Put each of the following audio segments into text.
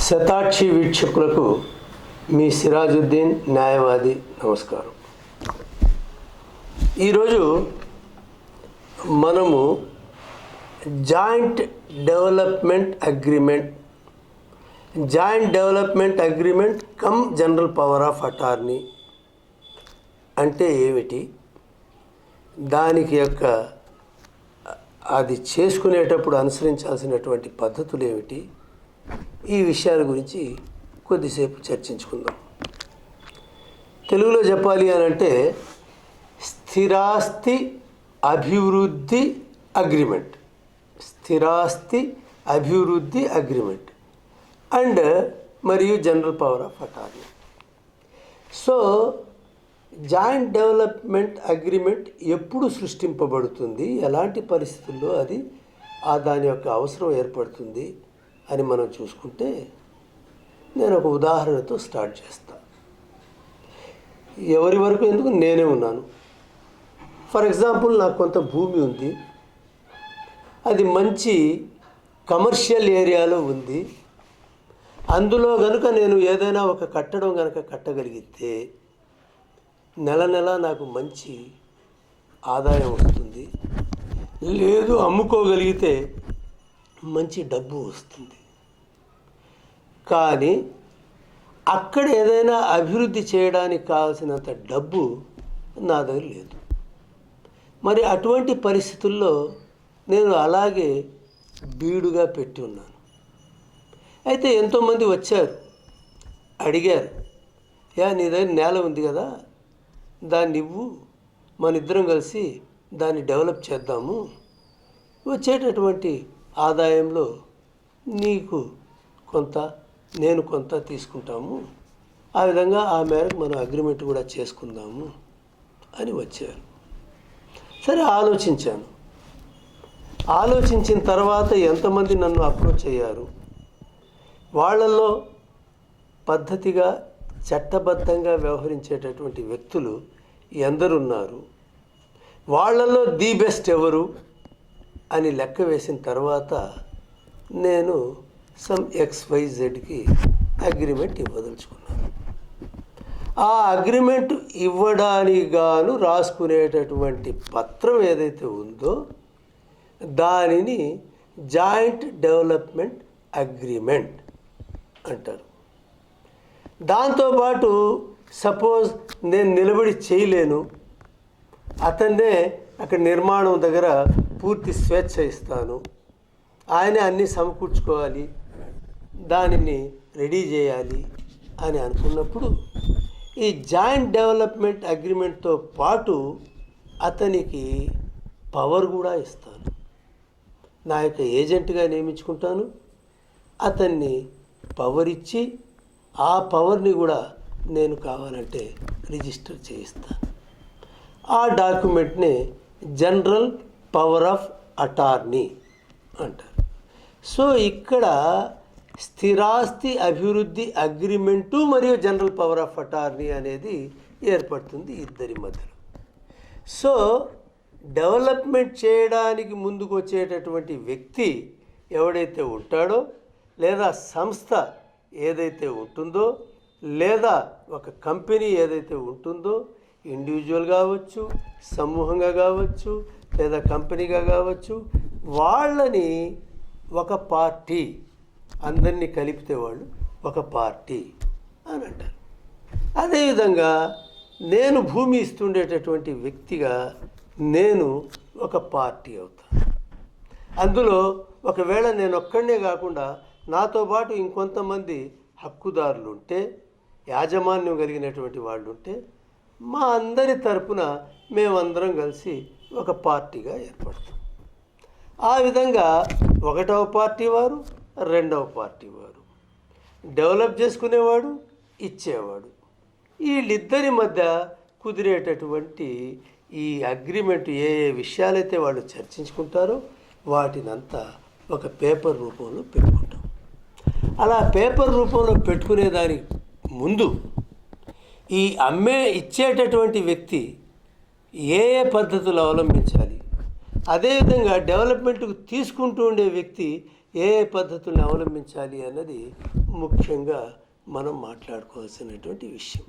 శతాక్షి వీక్షకులకు మీ సిరాజుద్దీన్ న్యాయవాది నమస్కారం. ఈరోజు మనము joint development agreement come general power of attorney అంటే ఏమిటి, దానికి అది చేసుకునేటప్పుడు అనుసరించాల్సినటువంటి పద్ధతులు ఏమిటి, ఈ విషయాల గురించి కొద్దిసేపు చర్చించుకుందాం. తెలుగులో చెప్పాలి అని అంటే స్థిరాస్తి అభివృద్ధి అగ్రిమెంట్ అండ్ మరియు general power of attorney. So joint development agreement ఎప్పుడు సృష్టింపబడుతుంది, ఎలాంటి పరిస్థితుల్లో అది దాని యొక్క అవసరం ఏర్పడుతుంది అని మనం చూసుకుంటే, నేను ఒక ఉదాహరణతో స్టార్ట్ చేస్తా. ఎవరి వరకు ఎందుకు, నేనే ఉన్నాను. ఫర్ ఎగ్జాంపుల్, నాకు కొంత భూమి ఉంది, అది మంచి కమర్షియల్ ఏరియాలో ఉంది. అందులో కనుక నేను ఏదైనా ఒక కట్టడం కనుక కట్టగలిగితే నెల నెల నాకు మంచి ఆదాయం వస్తుంది. లేదు, అమ్ముకోగలిగితే మంచి డబ్బు వస్తుంది. కానీ అక్కడ ఏదైనా అభివృద్ధి చేయడానికి కావాల్సినంత డబ్బు నా దగ్గర లేదు. మరి అటువంటి పరిస్థితుల్లో నేను అలాగే బీడుగా పెట్టి ఉన్నాను. అయితే ఎంతోమంది వచ్చారు, అడిగారు, నీ దగ్గర నేల ఉంది కదా, దాన్ని ఇవ్వు, మన ఇద్దరం కలిసి దాన్ని డెవలప్ చేద్దాము, వచ్చేటటువంటి ఆదాయంలో నీకు కొంత, నేను కొంత తీసుకుంటాము, ఆ విధంగా ఆ మేరకు మనం అగ్రిమెంట్ కూడా చేసుకుందాము అని వచ్చారు. సరే, ఆలోచించిన తర్వాత ఎంతమంది నన్ను అప్రోచ్ అయ్యారు, వాళ్ళల్లో పద్ధతిగా చట్టబద్ధంగా వ్యవహరించేటటువంటి వ్యక్తులు ఎందరున్నారు, వాళ్ళల్లో ది బెస్ట్ ఎవరు అని లెక్క వేసిన తర్వాత నేను సమ్ XYZకి అగ్రిమెంట్ ఇవ్వదలుచుకున్నాను. ఆ అగ్రిమెంట్ ఇవ్వడానికి గాను రాసుకునేటటువంటి పత్రం ఏదైతే ఉందో దానిని జాయింట్ డెవలప్మెంట్ అగ్రిమెంట్ అంటారు. దాంతోపాటు సపోజ్ నేను నిలబడి చేయలేను, అతన్నే అక్కడ నిర్మాణం దగ్గర పూర్తి స్వేచ్ఛ ఇస్తాను, ఆయనే అన్నీ సమకూర్చుకోవాలి, దానిని రెడీ చేయాలి అని అనుకున్నప్పుడు ఈ జాయింట్ డెవలప్మెంట్ అగ్రిమెంట్తో పాటు అతనికి పవర్ కూడా ఇస్తాను. నా యొక్క ఏజెంట్గా నియమించుకుంటాను, అతన్ని పవర్ ఇచ్చి ఆ పవర్ని కూడా నేను కావాలంటే రిజిస్టర్ చేయిస్తాను. ఆ డాక్యుమెంట్ని జనరల్ పవర్ ఆఫ్ అటార్నీ అంటారు. సో ఇక్కడ స్థిరాస్తి అభివృద్ధి అగ్రిమెంటు మరియు జనరల్ పవర్ ఆఫ్ అటార్నీ అనేది ఏర్పడుతుంది ఇద్దరి మధ్యలో. సో డెవలప్మెంట్ చేయడానికి ముందుకు వచ్చేటటువంటి వ్యక్తి ఎవడైతే ఉంటాడో, లేదా సంస్థ ఏదైతే ఉంటుందో, లేదా ఒక కంపెనీ ఏదైతే ఉంటుందో, ఇండివిజువల్ కావచ్చు, సమూహంగా కావచ్చు, లేదా కంపెనీగా కావచ్చు, వాళ్ళని ఒక పార్టీ, అందరినీ కలిపితే వాళ్ళు ఒక పార్టీ అని అంటారు. అదేవిధంగా నేను భూమి ఇస్తుండేటటువంటి వ్యక్తిగా నేను ఒక పార్టీ అవుతాను. అందులో ఒకవేళ నేను ఒక్కడనే కాకుండా నాతో పాటు ఇంకొంతమంది హక్కుదారులు ఉంటే, యాజమాన్యం కలిగినటువంటి వాళ్ళు ఉంటే, మా అందరి తరపున మేమందరం కలిసి ఒక పార్టీగా ఏర్పడతాం. ఆ విధంగా ఒకటవ పార్టీ వారు, రెండవ పార్టీ వారు, డెవలప్ చేసుకునేవాడు, ఇచ్చేవాడు, వీళ్ళిద్దరి మధ్య కుదిరేటటువంటి ఈ అగ్రిమెంట్ ఏ విషయాలైతే వాళ్ళు చర్చించుకుంటారో వాటినంతా ఒక పేపర్ రూపంలో పెట్టుకుంటాం. అలా పేపర్ రూపంలో పెట్టుకునేదానికి ముందు ఈ ఇచ్చేటటువంటి వ్యక్తి ఏ పద్ధతులు అవలంబించాలి, అదేవిధంగా డెవలప్మెంట్కు తీసుకుంటూ ఉండే వ్యక్తి ఏ పద్ధతులను అవలంబించాలి అన్నది ముఖ్యంగా మనం మాట్లాడుకోవాల్సినటువంటి విషయం.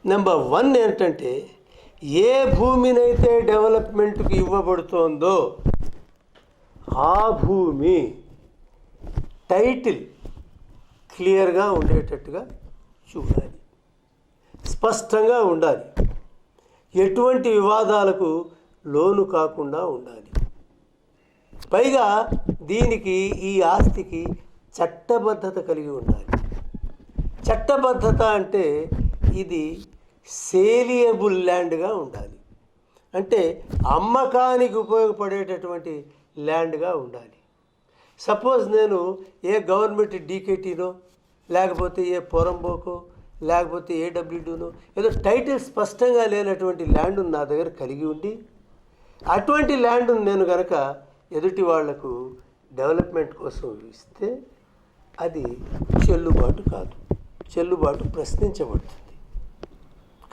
నెంబర్ 1 ఏంటంటే, ఏ భూమినైతే డెవలప్మెంట్కి ఇవ్వబడుతోందో ఆ భూమి టైటిల్ క్లియర్గా ఉండేటట్టుగా చూడాలి, స్పష్టంగా ఉండాలి, ఎటువంటి వివాదాలకు లోను కాకుండా ఉండాలి. పైగా దీనికి, ఈ ఆస్తికి చట్టబద్ధత కలిగి ఉండాలి. చట్టబద్ధత అంటే ఇది సేలియబుల్ ల్యాండ్గా ఉండాలి, అంటే అమ్మకానికి ఉపయోగపడేటటువంటి ల్యాండ్గా ఉండాలి. సపోజ్ నేను ఏ గవర్నమెంట్ డీకేటీనో, లేకపోతే ఏ పొరంబోకో, లేకపోతే ఏడబ్ల్యూడీనో ఏదో టైటిల్ స్పష్టంగా లేనటువంటి ల్యాండ్ నా దగ్గర కలిగి ఉండి, అటువంటి ల్యాండ్ నేను కనుక ఎదుటి వాళ్లకు డెవలప్మెంట్ కోసం ఇస్తే అది చెల్లుబాటు కాదు, చెల్లుబాటు ప్రశ్నించబడుతుంది.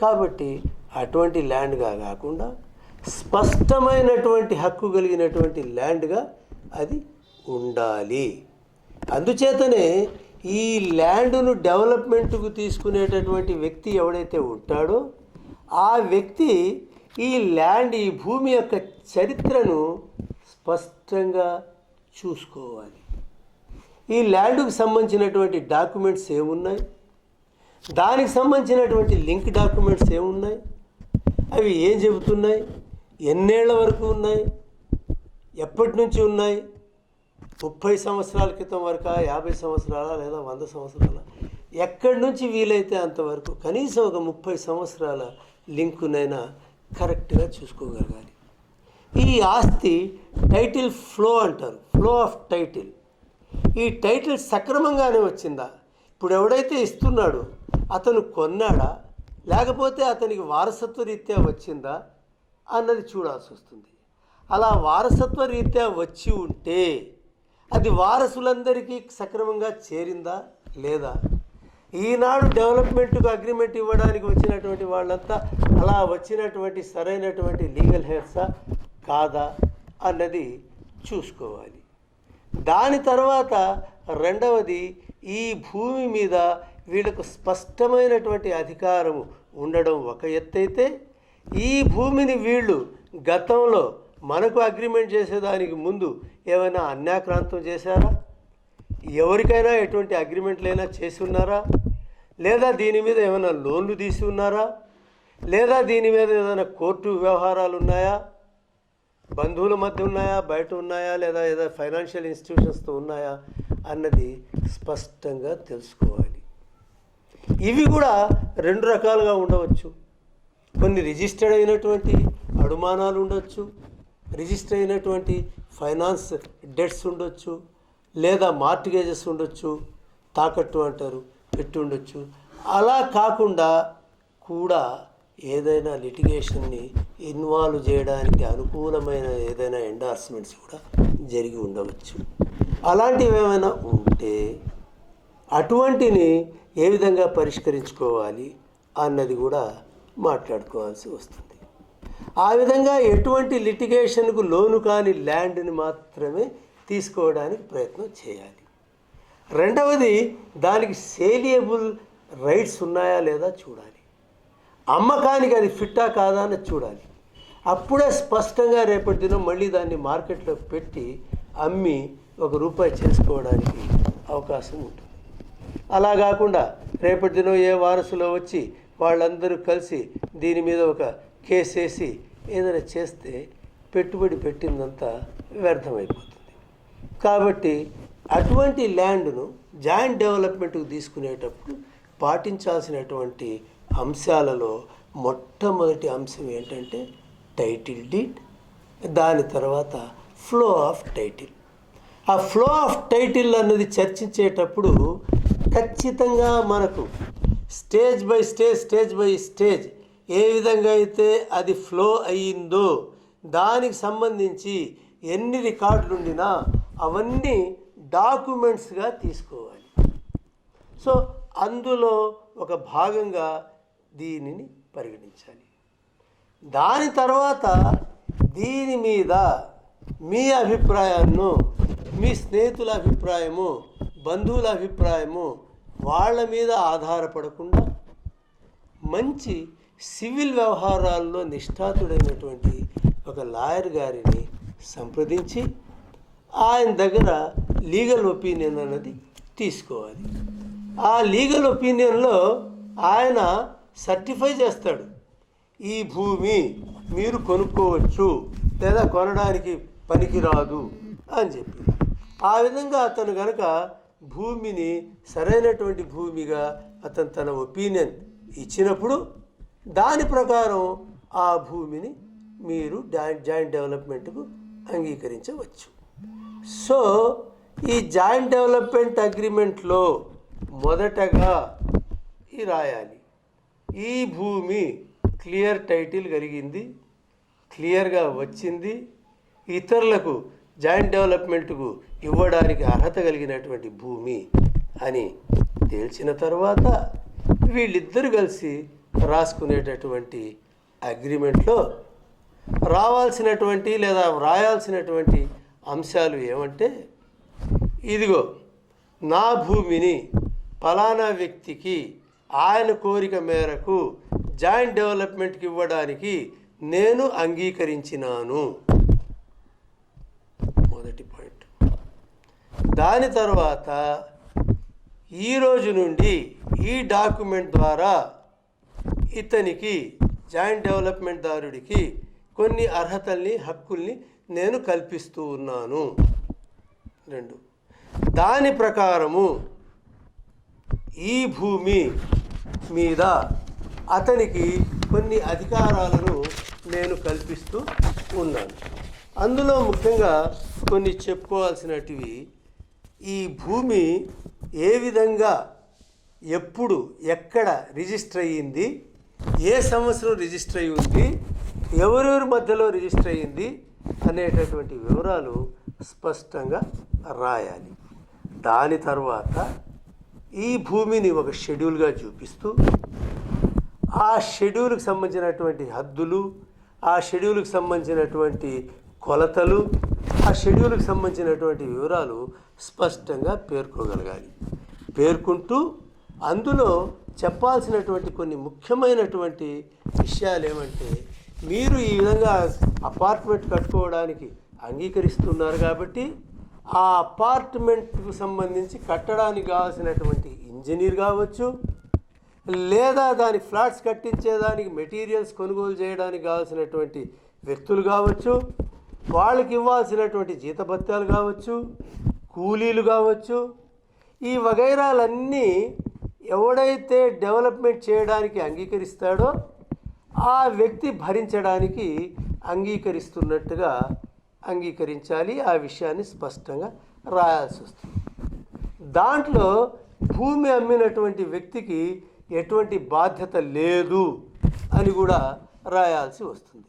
కాబట్టి అటువంటి ల్యాండ్గా కాకుండా స్పష్టమైనటువంటి హక్కు కలిగినటువంటి ల్యాండ్గా అది ఉండాలి. అందుచేతనే ఈ ల్యాండ్ను డెవలప్మెంట్కు తీసుకునేటటువంటి వ్యక్తి ఎవడైతే ఉంటాడో ఆ వ్యక్తి ఈ ల్యాండ్, ఈ భూమి యొక్క చరిత్రను స్పష్టంగా చూసుకోవాలి. ఈ ల్యాండ్కు సంబంధించినటువంటి డాక్యుమెంట్స్ ఏమున్నాయి, దానికి సంబంధించినటువంటి లింక్ డాక్యుమెంట్స్ ఏమున్నాయి, అవి ఏం చెబుతున్నాయి, ఎన్నేళ్ల వరకు ఉన్నాయి, ఎప్పటి నుంచి ఉన్నాయి, 30 సంవత్సరాల క్రితం వరకా, 50 సంవత్సరాల, లేదా 100 సంవత్సరాల, ఎక్కడి నుంచి వీలైతే అంతవరకు కనీసం ఒక 30 సంవత్సరాల లింకునైనా కరెక్ట్గా చూసుకోగలగాలి. ఈ ఆస్తి టైటిల్ ఫ్లో అంటారు, ఫ్లో ఆఫ్ టైటిల్. ఈ టైటిల్ సక్రమంగానే వచ్చిందా, ఇప్పుడు ఎవడైతే ఇస్తున్నాడో అతను కొన్నాడా, లేకపోతే అతనికి వారసత్వ రీత్యా వచ్చిందా అన్నది చూడాల్సి వస్తుంది. అలా వారసత్వ రీత్యా వచ్చి ఉంటే అది వారసులందరికీ సక్రమంగా చేరిందా లేదా, ఈనాడు డెవలప్మెంట్కు అగ్రిమెంట్ ఇవ్వడానికి వచ్చినటువంటి వాళ్ళంతా అలా వచ్చినటువంటి సరైనటువంటి లీగల్ హెయిర్సా కాదా అన్నది చూసుకోవాలి. దాని తర్వాత రెండవది, ఈ భూమి మీద వీళ్ళకు స్పష్టమైనటువంటి అధికారము ఉండడం ఒక ఎత్తైతే, ఈ భూమిని వీళ్ళు గతంలో మనకు అగ్రిమెంట్ చేసేదానికి ముందు ఏమైనా అన్యాక్రాంతం చేశారా, ఎవరికైనా ఎటువంటి అగ్రిమెంట్లైనా చేసి ఉన్నారా, లేదా దీని మీద ఏమైనా లోన్లు తీసి ఉన్నారా, లేదా దీని మీద ఏదైనా కోర్టు వ్యవహారాలు ఉన్నాయా, బంధువుల మధ్య ఉన్నాయా, బయట ఉన్నాయా, లేదా ఏదైనా ఫైనాన్షియల్ ఇన్స్టిట్యూషన్స్తో ఉన్నాయా అన్నది స్పష్టంగా తెలుసుకోవాలి. ఇవి కూడా 2 రకాలుగా ఉండవచ్చు. కొన్ని రిజిస్టర్డ్ అయినటువంటి అడుమానాలు ఉండొచ్చు, రిజిస్టర్ అయినటువంటి ఫైనాన్స్ డెట్స్ ఉండొచ్చు, లేదా మార్టిగేజెస్ ఉండొచ్చు, తాకట్టు అంటారు, పెట్టి ఉండొచ్చు. అలా కాకుండా కూడా ఏదైనా లిటిగేషన్ని ఇన్వాల్వ్ చేయడానికి అనుకూలమైన ఏదైనా ఎండార్స్మెంట్స్ కూడా జరిగి ఉండవచ్చు. అలాంటివి ఏమైనా ఉంటే అటువంటిని ఏ విధంగా పరిష్కరించుకోవాలి అన్నది కూడా మాట్లాడుకోవాల్సి వస్తుంది. ఆ విధంగా ఎటువంటి లిటిగేషన్కు లోను కాని ల్యాండ్ని మాత్రమే తీసుకోవడానికి ప్రయత్నం చేయాలి. రెండవది, దానికి సేలియబుల్ రైట్స్ ఉన్నాయా లేదా చూడాలి. అమ్మకానికి అది ఫిట్టా కాదా అని చూడాలి. అప్పుడే స్పష్టంగా రేపటి దినం మళ్ళీ దాన్ని మార్కెట్లో పెట్టి అమ్మి ₹1 చేసుకోవడానికి అవకాశం ఉంటుంది. అలా కాకుండా రేపటి దినం ఏ వారసులో వచ్చి వాళ్ళందరూ కలిసి దీని మీద ఒక కేసు వేసి ఏదైనా చేస్తే పెట్టుబడి పెట్టిందంతా వ్యర్థమైపోతుంది. కాబట్టి అటువంటి ల్యాండ్ను జాయింట్ డెవలప్మెంట్కు తీసుకునేటప్పుడు పాటించాల్సినటువంటి అంశాలలో మొట్టమొదటి అంశం ఏంటంటే టైటిల్ డీడ్, దాని తర్వాత ఫ్లో ఆఫ్ టైటిల్. ఆ ఫ్లో ఆఫ్ టైటిల్ అన్నది చర్చించేటప్పుడు ఖచ్చితంగా మనకు స్టేజ్ బై స్టేజ్ ఏ విధంగా అయితే అది ఫ్లో అయ్యిందో దానికి సంబంధించి ఎన్ని రికార్డులు ఉండినా అవన్నీ డాక్యుమెంట్స్గా తీసుకోవాలి. సో అందులో ఒక భాగంగా దీనిని పరిగణించాలి. దాని తర్వాత దీని మీద మీ అభిప్రాయాన్ని మీ స్నేహితుల అభిప్రాయము, బంధువుల అభిప్రాయము వాళ్ళ మీద ఆధారపడకుండా మంచి సివిల్ వ్యవహారాల్లో నిష్ఠాతుడైనటువంటి ఒక లాయర్ గారిని సంప్రదించి ఆయన దగ్గర లీగల్ ఒపీనియన్ అన్నది తీసుకోవాలి. ఆ లీగల్ ఒపీనియన్లో ఆయన సర్టిఫై చేస్తాడు, ఈ భూమి మీరు కొనుక్కోవచ్చు లేదా కొనడానికి పనికిరాదు అని చెప్పి. ఆ విధంగా అతను గనక భూమిని సరైనటువంటి భూమిగా అతను తన ఒపీనియన్ ఇచ్చినప్పుడు దాని ప్రకారం ఆ భూమిని మీరు జాయింట్ డెవలప్మెంట్కు అంగీకరించవచ్చు. సో ఈ జాయింట్ డెవలప్మెంట్ అగ్రిమెంట్లో మొదటగా రాయాలి, ఈ భూమి క్లియర్ టైటిల్ కలిగింది, క్లియర్గా వచ్చింది, ఇతరులకు జాయింట్ డెవలప్మెంట్కు ఇవ్వడానికి అర్హత కలిగినటువంటి భూమి అని తేల్చిన తర్వాత వీళ్ళిద్దరు కలిసి రాసుకునేటటువంటి అగ్రిమెంట్లో రావాల్సినటువంటి లేదా వ్రాయాల్సినటువంటి అంశాలు ఏమంటే, ఇదిగో నా భూమిని ఫలానా వ్యక్తికి ఆయన కోరిక మేరకు జాయింట్ డెవలప్మెంట్కి ఇవ్వడానికి నేను అంగీకరించినాను, మొదటి పాయింట్. దాని తర్వాత ఈ రోజు నుండి ఈ డాక్యుమెంట్ ద్వారా ఇతనికి జాయింట్ డెవలప్మెంట్ దారుడికి కొన్ని అర్హతల్ని, హక్కుల్ని నేను కల్పిస్తూ ఉన్నాను. 2, దాని ప్రకారము ఈ భూమి మీద అతనికి కొన్ని అధికారాలను నేను కల్పిస్తూ ఉన్నాను. అందులో ముఖ్యంగా కొన్ని చెప్పుకోవాల్సినటివి, ఈ భూమి ఏ విధంగా, ఎప్పుడు, ఎక్కడ రిజిస్టర్ అయ్యింది, ఏ సంవత్సరం రిజిస్టర్ అయ్యి ఉంది, ఎవరెవరి మధ్యలో రిజిస్టర్ అయ్యింది అనేటటువంటి వివరాలు స్పష్టంగా రాయాలి. దాని తర్వాత ఈ భూమిని ఒక షెడ్యూల్గా చూపిస్తూ ఆ షెడ్యూల్కి సంబంధించినటువంటి హద్దులు, ఆ షెడ్యూల్కి సంబంధించినటువంటి కొలతలు, ఆ షెడ్యూల్కి సంబంధించినటువంటి వివరాలు స్పష్టంగా పేర్కోగలగాలి. పేర్కొంటూ అందులో చెప్పాల్సినటువంటి కొన్ని ముఖ్యమైనటువంటి విషయాలు ఏమంటే, మీరు ఈ విధంగా అపార్ట్మెంట్ కట్టుకోవడానికి అంగీకరిస్తున్నారు కాబట్టి ఆ అపార్ట్మెంట్కు సంబంధించి కట్టడానికి కావాల్సినటువంటి ఇంజనీర్ కావచ్చు, లేదా దాని ఫ్లాట్స్ కట్టించేదానికి మెటీరియల్స్ కొనుగోలు చేయడానికి కావాల్సినటువంటి వ్యక్తులు కావచ్చు, వాళ్ళకి ఇవ్వాల్సినటువంటి జీతభత్యాలు కావచ్చు, కూలీలు కావచ్చు, ఈ వగైరాలన్నీ ఎవడైతే డెవలప్మెంట్ చేయడానికి అంగీకరిస్తాడో ఆ వ్యక్తి భరించడానికి అంగీకరిస్తున్నట్టుగా అంగీకరించాలి. ఆ విషయాన్ని స్పష్టంగా రాయాల్సి వస్తుంది. దాంట్లో భూమి అమ్మినటువంటి వ్యక్తికి ఎటువంటి బాధ్యత లేదు అని కూడా రాయాల్సి వస్తుంది.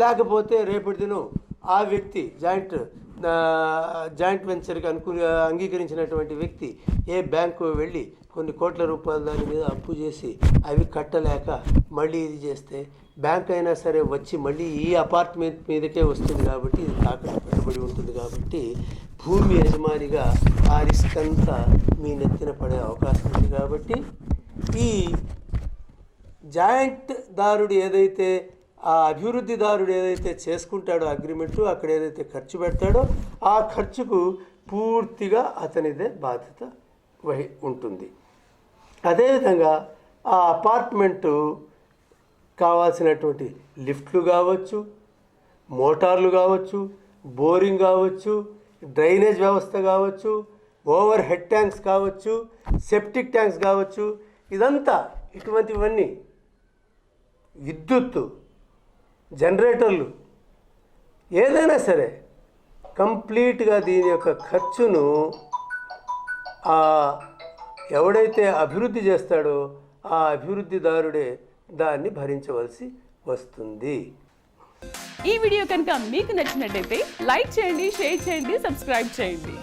లేకపోతే రేపటి దినం ఆ వ్యక్తి జాయింట్ వెంచర్కి అంగీకరించినటువంటి వ్యక్తి ఏ బ్యాంకు వెళ్ళి కొన్ని కోట్ల రూపాయలు దాని మీద అప్పు చేసి అవి కట్టలేక మళ్ళీ ఇది చేస్తే బ్యాంక్ అయినా సరే వచ్చి మళ్ళీ ఈ అపార్ట్మెంట్ మీదకే వస్తుంది కాబట్టి ఇది తాకట్టు పెట్టబడి ఉంటుంది కాబట్టి భూమి యజమానిగా ఆ రిస్క్ అంతా మీ నెత్తిన పడే అవకాశం ఉంది. కాబట్టి ఈ జాయింట్ దారుడు ఏదైతే, ఆ అభివృద్ధిదారుడు ఏదైతే చేసుకుంటాడో అగ్రిమెంటు, అక్కడ ఏదైతే ఖర్చు పెడతాడో ఆ ఖర్చుకు పూర్తిగా అతనిదే బాధ్యత ఉంటుంది. అదేవిధంగా ఆ అపార్ట్మెంటు కావాల్సినటువంటి లిఫ్ట్లు కావచ్చు, మోటార్లు కావచ్చు, బోరింగ్ కావచ్చు, డ్రైనేజ్ వ్యవస్థ కావచ్చు, ఓవర్ హెడ్ ట్యాంక్స్ కావచ్చు, సెప్టిక్ ట్యాంక్స్ కావచ్చు, ఇదంతా ఇటువంటివన్నీ, విద్యుత్తు, జనరేటర్లు, ఏదైనా సరే కంప్లీట్గా దీని యొక్క ఖర్చును ఎవడైతే అభివృద్ధి చేస్తాడో ఆ అభివృద్ధిదారుడే దాన్ని భరించవలసి వస్తుంది. ఈ వీడియో కనుక మీకు నచ్చినట్లయితే లైక్ చేయండి, షేర్ చేయండి, సబ్స్క్రైబ్ చేయండి.